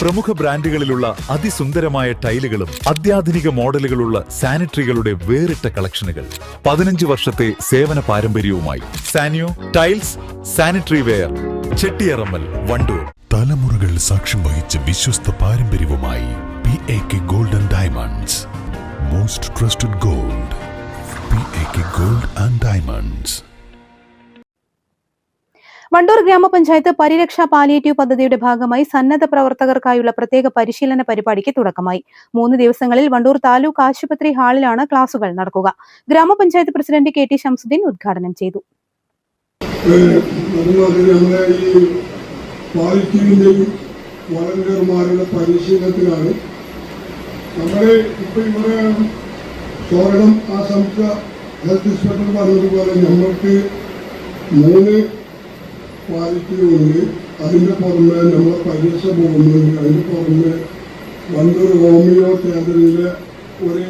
പ്രമുഖ ബ്രാൻഡുകളിലുള്ള അതിസുന്ദരമായ ടൈലുകളും അത്യാധുനിക മോഡലുകളുള്ള സാനിറ്ററികളുടെ വേറിട്ട കളക്ഷനുകൾ 15 വർഷത്തെ സേവന പാരമ്പര്യവുമായി Saniyo tiles sanitary ware Chettiyarammal Wandoor. തലമുറകൾ സാക്ഷ്യം വഹിച്ച വിശ്വസ്ത പാരമ്പര്യവുമായി PAK Gold and Diamonds. Most trusted gold. PAK Gold and Diamonds. Wandoor ഗ്രാമപഞ്ചായത്ത് പരിരക്ഷാ പാലിയേറ്റീവ് പദ്ധതിയുടെ ഭാഗമായി സന്നദ്ധ പ്രവർത്തകർക്കായുള്ള പ്രത്യേക പരിശീലന പരിപാടിക്ക് തുടക്കമായി. 3 ദിവസങ്ങളിൽ വണ്ടൂർ താലൂക്ക് ആശുപത്രി ഹാളിലാണ് ക്ലാസുകൾ നടക്കുക. ഗ്രാമപഞ്ചായത്ത് പ്രസിഡന്റ് KT ശംസുദ്ദീൻ ഉദ്ഘാടനം ചെയ്തു. വളണ്ടിയർമാരുടെ പരിശീലനത്തിലാണ് നമ്മളെ ഇപ്പോൾ ഇവിടെ സ്വർണം ആശംസ ഹെൽത്ത് ഇൻസ്പെക്ടർ പറഞ്ഞതുപോലെ നമ്മൾക്ക് 3 ക്വാളിറ്റിയുണ്ട്. അതിൻ്റെ പുറമെ നമ്മൾ പരീക്ഷ പോകുന്നുണ്ട്. അതിന് പുറമെ വണ്ടൂർ ഹോമിയോ കേന്ദ്രത്തിലെ ഒരു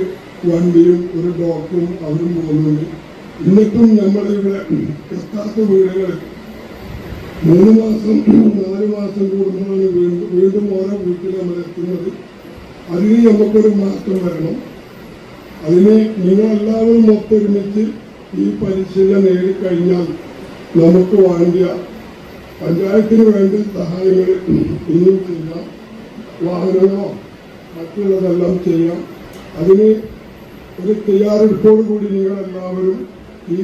വണ്ടിയും ഒരു ഡോക്ടറും അവരും പോകുന്നുണ്ട്. എന്നിട്ടും നമ്മളിവിടെ എത്താത്ത വീടുകൾ 3 മാസം 4 മാസം കൂടുമ്പോഴാണ് വീണ്ടും ഓരോ വീട്ടിൽ നമ്മൾ എത്തുന്നത്. അതിന് നമുക്കൊരു മാറ്റം വരണം. അതിന് നിങ്ങളെല്ലാവരും ഒത്തൊരുമിച്ച് ഈ പരിശീലനം നേടിക്കഴിഞ്ഞാൽ നമുക്ക് വേണ്ടിയ പഞ്ചായത്തിന് വേണ്ട സഹായങ്ങൾ ഇനിയും ചെയ്യാം. വാഹനങ്ങളോ മറ്റുള്ളതെല്ലാം ചെയ്യാം. അതിന് ഒരു തയ്യാറെടുപ്പോടുകൂടി നിങ്ങളെല്ലാവരും ഈ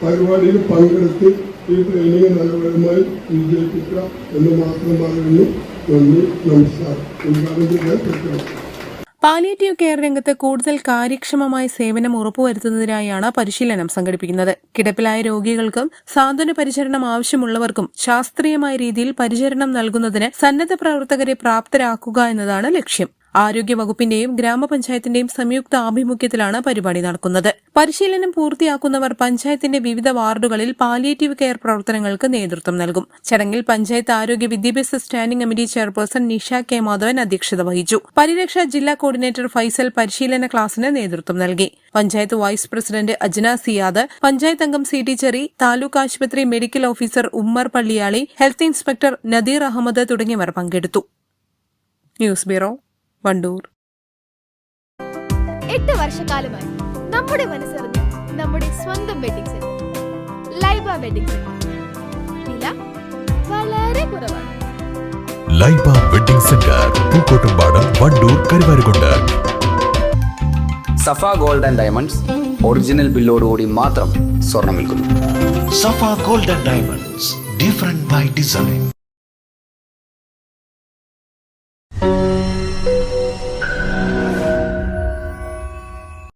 പരിപാടിയിൽ പങ്കെടുത്ത് ഈ ട്രെയിനിങ് നല്ലവരുമായി വിജയിപ്പിക്കുക എന്ന് മാത്രം പറയുന്നു. നന്ദി, നമസ്കാരം. ഉദ്ഘാടനം. പാലിയേറ്റീവ് കെയർ രംഗത്ത് കൂടുതൽ കാര്യക്ഷമമായ സേവനം ഉറപ്പുവരുത്തുന്നതിനായാണ് പരിശീലനം സംഘടിപ്പിക്കുന്നത്. കിടപ്പിലായ രോഗികൾക്കും സാന്ത്വന പരിചരണം ആവശ്യമുള്ളവർക്കും ശാസ്ത്രീയമായ രീതിയിൽ പരിചരണം നൽകുന്നതിന് സന്നദ്ധ പ്രവർത്തകരെ പ്രാപ്തരാക്കുക എന്നതാണ് ലക്ഷ്യം. ആരോഗ്യവകുപ്പിന്റെയും ഗ്രാമപഞ്ചായത്തിന്റെയും സംയുക്ത ആഭിമുഖ്യത്തിലാണ് പരിപാടി നടക്കുന്നത്. പരിശീലനം പൂർത്തിയാക്കുന്നവർ പഞ്ചായത്തിന്റെ വിവിധ വാർഡുകളിൽ പാലിയേറ്റീവ് കെയർ പ്രവർത്തനങ്ങൾക്ക് നേതൃത്വം നൽകും. ചടങ്ങിൽ പഞ്ചായത്ത് ആരോഗ്യ വിദ്യാഭ്യാസ standing committee chairperson Nisha K. Madhavan അധ്യക്ഷത വഹിച്ചു. പരിരക്ഷാ ജില്ലാ കോർഡിനേറ്റർ ഫൈസൽ പരിശീലന ക്ലാസിന് നേതൃത്വം നൽകി. പഞ്ചായത്ത് വൈസ് പ്രസിഡന്റ് അജ്ന സിയാദ്, പഞ്ചായത്ത് അംഗം CT ചെറി, താലൂക്ക് ആശുപത്രി medical officer Ummer Palliyali, health inspector Nadeer Ahammed തുടങ്ങിയവർ പങ്കെടുത്തു. News bureau, Wandoor. 8 വർഷക്കാലമായി നമ്മുടെ മനസ്സറിഞ്ഞ് നമ്മുടെ സ്വന്തം wedding centre Laiba wedding centre. വില വളരെ കുറവാണ്. Laiba wedding centre, Pookkottumpadam, Wandoor, Karuvarakundu. Safa gold and diamonds original ബില്ലോടുകൂടി മാത്രം സ്വർണം വിൽക്കുന്നു. Safa gold and diamonds, different by design.